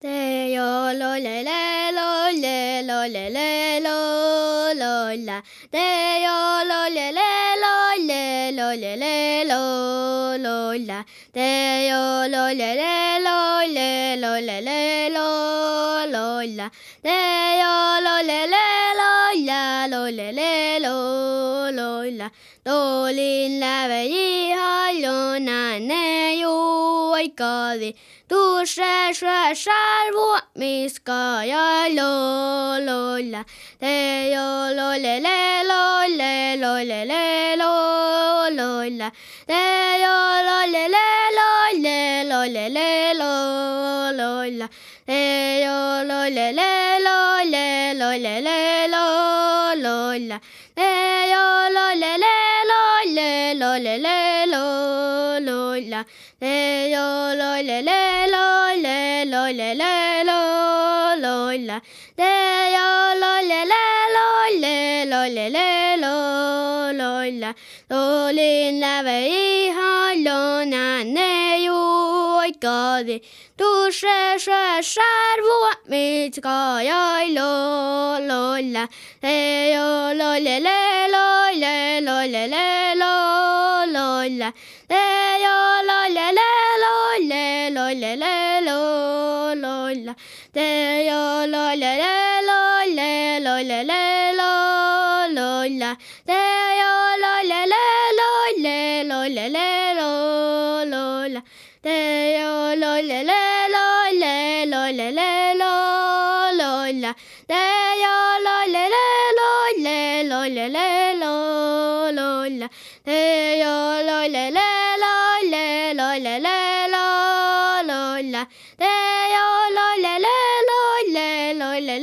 Te yo lo le lo la. Te yo lo le lo la. Te yo lo le lo la. Te yo lo le lo la. Tô linh la về y hai lo na ne yo ai ca di. Du skär vår miska jag lo la. Te yo lo le la. Te yo lo le la. Te yo lo le la. Te yo lo le la. Te yo lo le la. Te yo lo le la. Tô linh la về y hai lo na ne yo ai ca di. Du skär vår miska jag lo la. Te yo lo le la. Te yo lo le la. Te yo lo le la. Te yo lo le la. Te yo lo le la. Te yo lo le la. Te yo lo le la. Te yo lo le